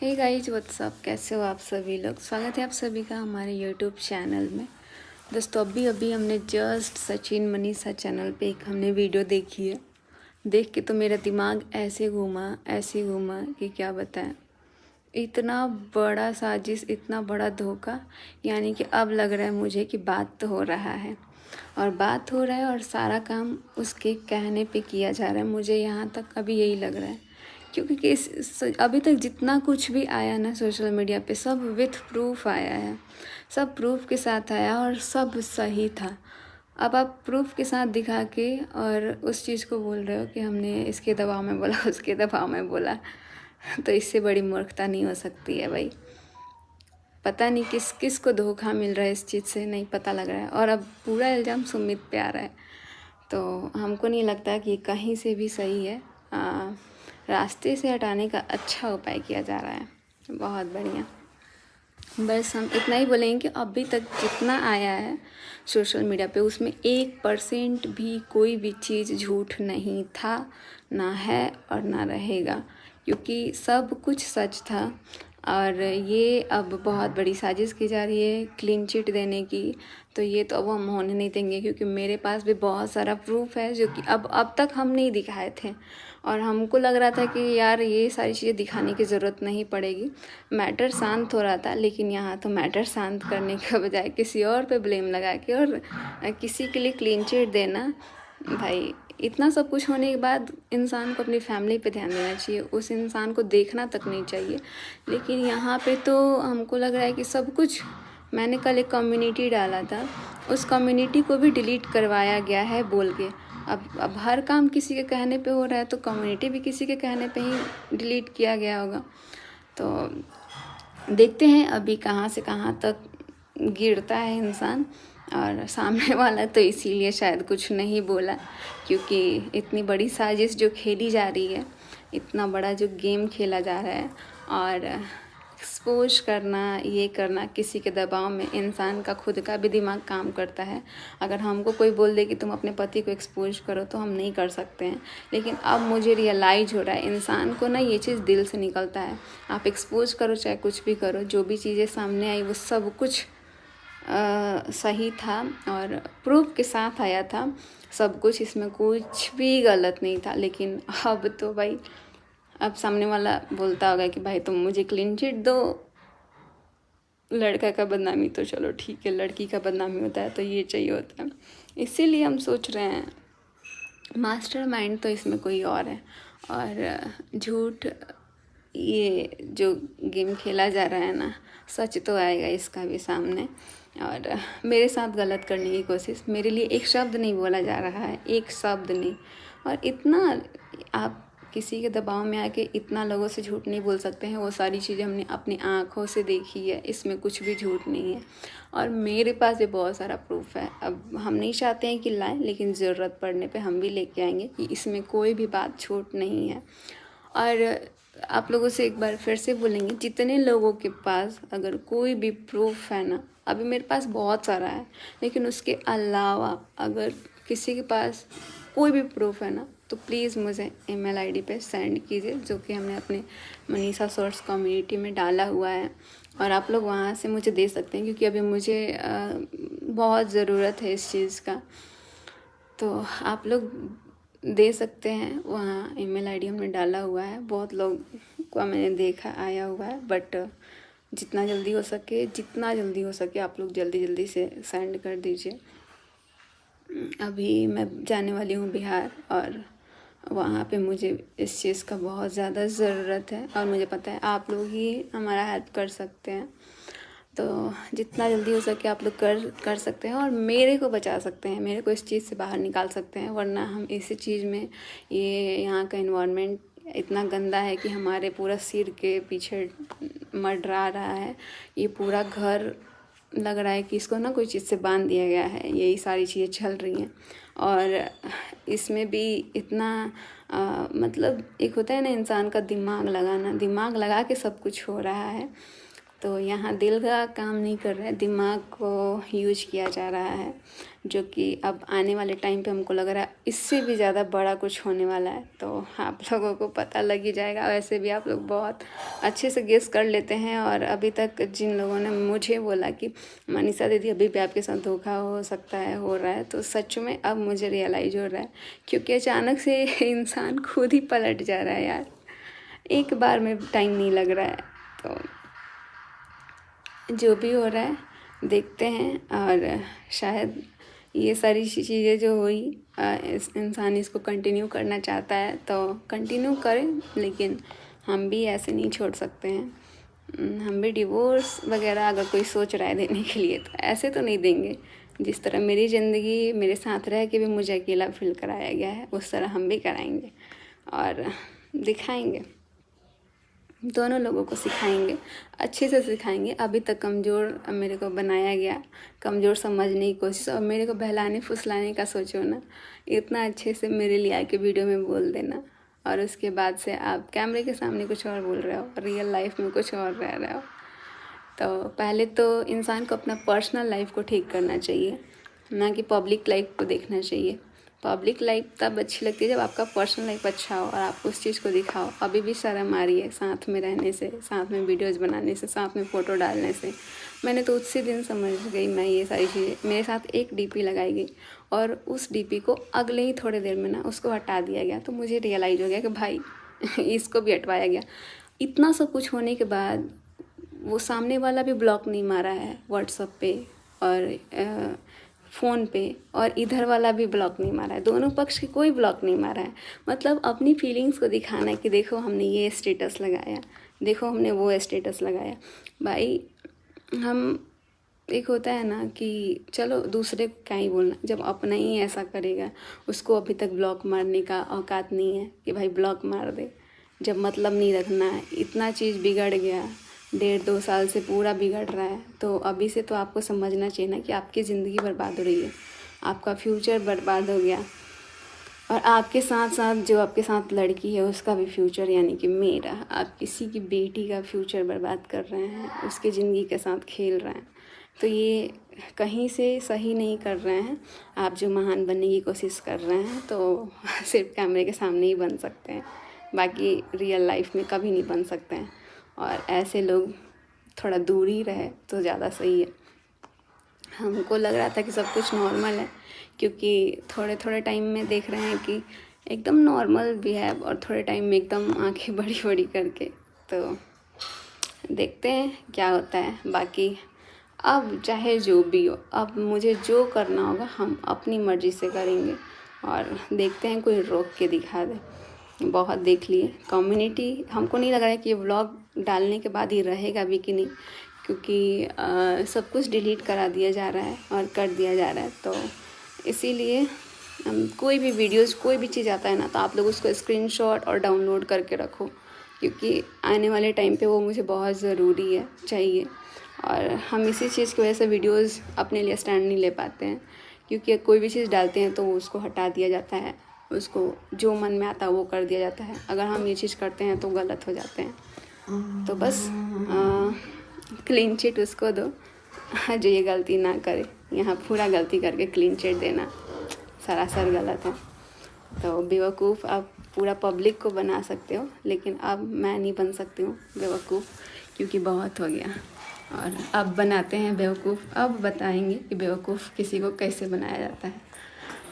Hey guys what's up, कैसे हो आप सभी लोग। स्वागत है आप सभी का हमारे यूट्यूब चैनल में। दोस्तों अभी अभी हमने जस्ट सचिन मनीषा चैनल पे एक हमने वीडियो देखी है। देख के तो मेरा दिमाग ऐसे घूमा कि क्या बताएं। इतना बड़ा साजिश, इतना बड़ा धोखा, यानी कि अब लग रहा है मुझे कि बात तो हो रहा है और सारा काम उसके कहने पे किया जा रहा है। मुझे यहाँ तक अभी यही लग रहा है, क्योंकि अभी तक जितना कुछ भी आया ना सोशल मीडिया पे, सब विथ प्रूफ आया है, सब प्रूफ के साथ आया और सब सही था। अब आप प्रूफ के साथ दिखा के और उस चीज़ को बोल रहे हो कि हमने इसके दबाव में बोला, उसके दबाव में बोला। तो इससे बड़ी मूर्खता नहीं हो सकती है भाई। पता नहीं किस किस को धोखा मिल रहा है, इस चीज़ से नहीं पता लग रहा है। और अब पूरा इल्ज़ाम सुमित पे आ रहा है, तो हमको नहीं लगता कि कहीं से भी सही है। रास्ते से हटाने का अच्छा उपाय किया जा रहा है। बहुत बढ़िया। बस हम इतना ही बोलेंगे कि अभी तक जितना आया है सोशल मीडिया पे, उसमें 1% भी कोई भी चीज़ झूठ नहीं था, ना है और ना रहेगा, क्योंकि सब कुछ सच था। और ये अब बहुत बड़ी साजिश की जा रही है क्लीन चिट देने की, तो ये तो अब हम होने नहीं देंगे, क्योंकि मेरे पास भी बहुत सारा प्रूफ है जो कि अब तक हम नहीं दिखाए थे। और हमको लग रहा था कि यार ये सारी चीज़ें दिखाने की ज़रूरत नहीं पड़ेगी, मैटर शांत हो रहा था। लेकिन यहाँ तो मैटर शांत करने के बजाय किसी और पे ब्लेम लगा के और किसी के लिए क्लीन चिट देना, भाई इतना सब कुछ होने के बाद इंसान को अपनी फैमिली पे ध्यान देना चाहिए, उस इंसान को देखना तक नहीं चाहिए। लेकिन यहाँ पे तो हमको लग रहा है कि सब कुछ, मैंने कल एक कम्युनिटी डाला था, उस कम्युनिटी को भी डिलीट करवाया गया है बोल के। अब हर काम किसी के कहने पे हो रहा है, तो कम्युनिटी भी किसी के कहने पे ही डिलीट किया गया होगा। तो देखते हैं अभी कहाँ से कहाँ तक गिरता है इंसान। और सामने वाला तो इसीलिए शायद कुछ नहीं बोला, क्योंकि इतनी बड़ी साजिश जो खेली जा रही है, इतना बड़ा जो गेम खेला जा रहा है, और एक्सपोज करना, ये करना किसी के दबाव में, इंसान का खुद का भी दिमाग काम करता है। अगर हमको कोई बोल दे कि तुम अपने पति को एक्सपोज करो, तो हम नहीं कर सकते हैं। लेकिन अब मुझे रियलाइज़ हो रहा है, इंसान को ना ये चीज़ दिल से निकलता है। आप एक्सपोज करो चाहे कुछ भी करो, जो भी चीज़ें सामने आई वो सब कुछ सही था और प्रूफ के साथ आया था सब कुछ, इसमें कुछ भी गलत नहीं था। लेकिन अब तो भाई, अब सामने वाला बोलता होगा कि भाई तुम मुझे क्लीन चिट दो। लड़का का बदनामी तो चलो ठीक है, लड़की का बदनामी होता है तो ये चाहिए होता है। इसीलिए हम सोच रहे हैं मास्टरमाइंड तो इसमें कोई और है। और झूठ, ये जो गेम खेला जा रहा है ना, सच तो आएगा इसका भी सामने। और मेरे साथ गलत करने की कोशिश, मेरे लिए एक शब्द नहीं बोला जा रहा है, एक शब्द नहीं। और इतना आप किसी के दबाव में आके इतना लोगों से झूठ नहीं बोल सकते हैं। वो सारी चीज़ें हमने अपनी आँखों से देखी है, इसमें कुछ भी झूठ नहीं है। और मेरे पास भी बहुत सारा प्रूफ है। अब हम नहीं चाहते हैं कि लाएं, लेकिन ज़रूरत पड़ने पे हम भी लेके आएंगे कि इसमें कोई भी बात झूठ नहीं है। और आप लोगों से एक बार फिर से बोलेंगे, जितने लोगों के पास अगर कोई भी प्रूफ है ना, अभी मेरे पास बहुत सारा है, लेकिन उसके अलावा अगर किसी के पास कोई भी प्रूफ है ना, तो प्लीज़ मुझे ईमेल आईडी पे सेंड कीजिए, जो कि हमने अपने मनीषा सोर्स कम्युनिटी में डाला हुआ है। और आप लोग वहाँ से मुझे दे सकते हैं, क्योंकि अभी मुझे बहुत ज़रूरत है इस चीज़ का। तो आप लोग दे सकते हैं, वहाँ ईमेल आईडी हमने डाला हुआ है। बहुत लोग को मैंने देखा आया हुआ है, बट जितना जल्दी हो सके आप लोग जल्दी से सेंड कर दीजिए। अभी मैं जाने वाली हूँ बिहार, और वहाँ पे मुझे इस चीज़ का बहुत ज़्यादा ज़रूरत है, और मुझे पता है आप लोग ही हमारा हेल्प कर सकते हैं। तो जितना जल्दी हो सके आप लोग कर सकते हैं और मेरे को बचा सकते हैं, मेरे को इस चीज़ से बाहर निकाल सकते हैं। वरना हम इसी चीज़ में, ये यहाँ का इन्वायरमेंट इतना गंदा है कि हमारे पूरा सिर के पीछे मंडरा रहा है। ये पूरा घर लग रहा है कि इसको ना कोई चीज़ से बांध दिया गया है, यही सारी चीज़ें चल रही हैं। और इसमें भी इतना मतलब एक होता है ना इंसान का दिमाग लगाना, दिमाग लगा के सब कुछ हो रहा है। तो यहाँ दिल का काम नहीं कर रहा है, दिमाग को यूज किया जा रहा है। जो कि अब आने वाले टाइम पे हमको लग रहा है इससे भी ज़्यादा बड़ा कुछ होने वाला है। तो आप लोगों को पता लग ही जाएगा। वैसे भी आप लोग बहुत अच्छे से गेस कर लेते हैं। और अभी तक जिन लोगों ने मुझे बोला कि मनीषा दीदी अभी भी आपके साथ धोखा हो सकता है, हो रहा है, तो सच में अब मुझे रियलाइज़ हो रहा है, क्योंकि अचानक से इंसान खुद ही पलट जा रहा है यार। एक बार में टाइम नहीं लग रहा है। तो जो भी हो रहा है देखते हैं। और शायद ये सारी चीज़ें जो हुई, इस इंसान इसको कंटिन्यू करना चाहता है तो कंटिन्यू करें, लेकिन हम भी ऐसे नहीं छोड़ सकते हैं। हम भी डिवोर्स वगैरह अगर कोई सोच रहा है देने के लिए तो ऐसे तो नहीं देंगे। जिस तरह मेरी ज़िंदगी मेरे साथ रह के भी मुझे अकेला फील कराया गया है, उस तरह हम भी कराएंगे और दिखाएंगे। दोनों लोगों को सिखाएंगे, अच्छे से सिखाएंगे। अभी तक कमज़ोर मेरे को बनाया गया, कमज़ोर समझने की कोशिश, और मेरे को बहलाने फुसलाने का सोचो ना, इतना अच्छे से मेरे लिए आके वीडियो में बोल देना, और उसके बाद से आप कैमरे के सामने कुछ और बोल रहे हो, रियल लाइफ में कुछ और रह रहे हो। तो पहले तो इंसान को अपना पर्सनल लाइफ को ठीक करना चाहिए, ना कि पब्लिक लाइफ को देखना चाहिए। पब्लिक लाइफ तब अच्छी लगती है जब आपका पर्सनल लाइफ अच्छा हो और आप उस चीज़ को दिखाओ। अभी भी शर्म आ रही है साथ में रहने से, साथ में वीडियोज़ बनाने से, साथ में फ़ोटो डालने से। मैंने तो उसी दिन समझ गई मैं ये सारी चीज़ें। मेरे साथ एक डीपी लगाई गई और उस डीपी को अगले ही थोड़ी देर में ना उसको हटा दिया गया। तो मुझे रियलाइज़ हो गया कि भाई इसको भी हटवाया गया। इतना सब कुछ होने के बाद वो सामने वाला भी ब्लॉक नहीं मारा है व्हाट्सएप पे और फ़ोन पे, और इधर वाला भी ब्लॉक नहीं मारा है। दोनों पक्ष के कोई ब्लॉक नहीं मारा है। मतलब अपनी फीलिंग्स को दिखाना है कि देखो हमने ये स्टेटस लगाया, देखो हमने वो स्टेटस लगाया। भाई हम, एक होता है ना कि चलो दूसरे को क्या ही बोलना, जब अपना ही ऐसा करेगा, उसको अभी तक ब्लॉक मारने का औकात नहीं है कि भाई ब्लॉक मार दे। जब मतलब नहीं रखना है, इतना चीज़ बिगड़ गया, 1.5-2 साल से पूरा बिगड़ रहा है, तो अभी से तो आपको समझना चाहिए ना कि आपकी ज़िंदगी बर्बाद हो रही है, आपका फ्यूचर बर्बाद हो गया, और आपके साथ साथ जो आपके साथ लड़की है उसका भी फ्यूचर, यानी कि मेरा, आप किसी की बेटी का फ्यूचर बर्बाद कर रहे हैं, उसके ज़िंदगी के साथ खेल रहे हैं। तो ये कहीं से सही नहीं कर रहे हैं। आप जो महान बनने की कोशिश कर रहे हैं तो सिर्फ कैमरे के सामने ही बन सकते हैं, बाकी रियल लाइफ में कभी नहीं बन सकते हैं। और ऐसे लोग थोड़ा दूर ही रहे तो ज़्यादा सही है। हमको लग रहा था कि सब कुछ नॉर्मल है, क्योंकि थोड़े थोड़े टाइम में देख रहे हैं कि एकदम नॉर्मल बिहेव, और थोड़े टाइम में एकदम आंखें बड़ी बड़ी करके। तो देखते हैं क्या होता है। बाकी अब चाहे जो भी हो, अब मुझे जो करना होगा हम अपनी मर्ज़ी से करेंगे, और देखते हैं कोई रोक के दिखा दे। बहुत देख लिए कम्युनिटी, हमको नहीं लग रहा है कि ये व्लॉग डालने के बाद ही रहेगा भी कि नहीं, क्योंकि सब कुछ डिलीट करा दिया जा रहा है और कर दिया जा रहा है। तो इसीलिए कोई भी वीडियोज़, कोई भी चीज़ आता है ना, तो आप लोग उसको स्क्रीनशॉट और डाउनलोड करके रखो, क्योंकि आने वाले टाइम पे वो मुझे बहुत ज़रूरी है, चाहिए। और हम इसी चीज़ की वजह से वीडियोज़ अपने लिए स्टैंड नहीं ले पाते हैं, क्योंकि कोई भी चीज़ डालते हैं तो उसको हटा दिया जाता है, उसको जो मन में आता है वो कर दिया जाता है। अगर हम ये चीज़ करते हैं तो गलत हो जाते हैं। तो बस क्लीन चिट उसको दो जो ये गलती ना करे। यहाँ पूरा गलती करके क्लीन चिट देना सरासर गलत है। तो बेवकूफ़ आप पूरा पब्लिक को बना सकते हो, लेकिन अब मैं नहीं बन सकती हूँ बेवकूफ़, क्योंकि बहुत हो गया। और अब बनाते हैं बेवकूफ़, अब बताएंगे कि बेवकूफ़ किसी को कैसे बनाया जाता है।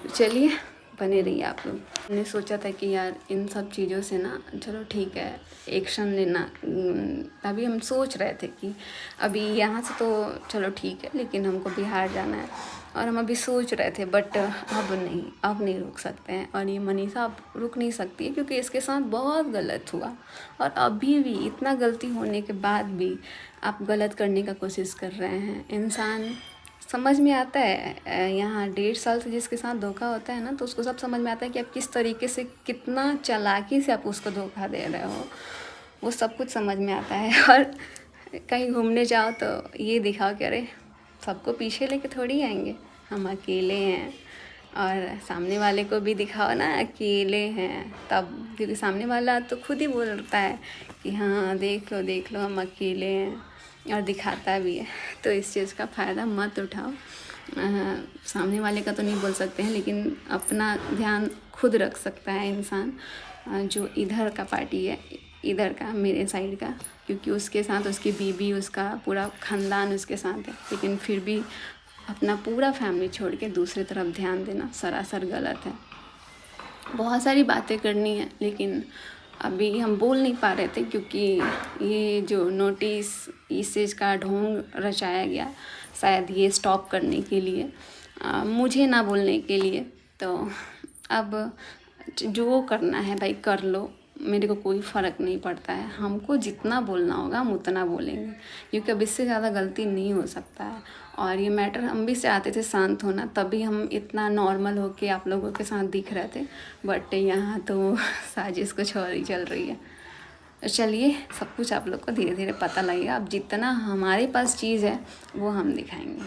तो चलिए बने रहिए आप लोग। मैंने सोचा था कि यार इन सब चीज़ों से ना, चलो ठीक है एक्शन लेना, अभी हम सोच रहे थे कि अभी यहाँ से तो चलो ठीक है, लेकिन हमको बिहार जाना है, और हम अभी सोच रहे थे, बट अब नहीं रुक सकते हैं। और ये मनीषा अब रुक नहीं सकती है, क्योंकि इसके साथ बहुत गलत हुआ, और अभी भी इतना गलती होने के बाद भी आप गलत करने का कोशिश कर रहे हैं। इंसान समझ में आता है, यहाँ 1.5 साल से जिसके साथ धोखा होता है ना, तो उसको सब समझ में आता है कि आप किस तरीके से, कितना चालाकी से आप उसको धोखा दे रहे हो, वो सब कुछ समझ में आता है। और कहीं घूमने जाओ तो ये दिखाओ कि अरे सबको पीछे लेके थोड़ी आएंगे, हम अकेले हैं, और सामने वाले को भी दिखाओ ना अकेले हैं तब, क्योंकि सामने वाला तो खुद ही बोलता है कि हाँ देख लो हम अकेले हैं, और दिखाता भी है। तो इस चीज़ का फ़ायदा मत उठाओ, सामने वाले का तो नहीं बोल सकते हैं, लेकिन अपना ध्यान खुद रख सकता है इंसान। जो इधर का पार्टी है, इधर का मेरे साइड का, क्योंकि उसके साथ उसकी बीबी, उसका पूरा ख़ानदान उसके साथ है, लेकिन फिर भी अपना पूरा फैमिली छोड़ के दूसरी तरफ ध्यान देना सरासर गलत है। बहुत सारी बातें करनी है, लेकिन अभी हम बोल नहीं पा रहे थे, क्योंकि ये जो नोटिस इस चीज़ का ढोंग रचाया गया, शायद ये स्टॉप करने के लिए, मुझे ना बोलने के लिए। तो अब जो करना है भाई कर लो, मेरे को कोई फ़र्क नहीं पड़ता है। हमको जितना बोलना होगा हम उतना बोलेंगे, क्योंकि अब इससे ज़्यादा गलती नहीं हो सकता है। और ये मैटर हम भी चाहते थे शांत होना, तभी हम इतना नॉर्मल होके आप लोगों के साथ दिख रहे थे, बट यहाँ तो साजिश कुछ और ही चल रही है। चलिए, सब कुछ आप लोग को धीरे धीरे पता लगेगा। अब जितना हमारे पास चीज़ है वो हम दिखाएंगे।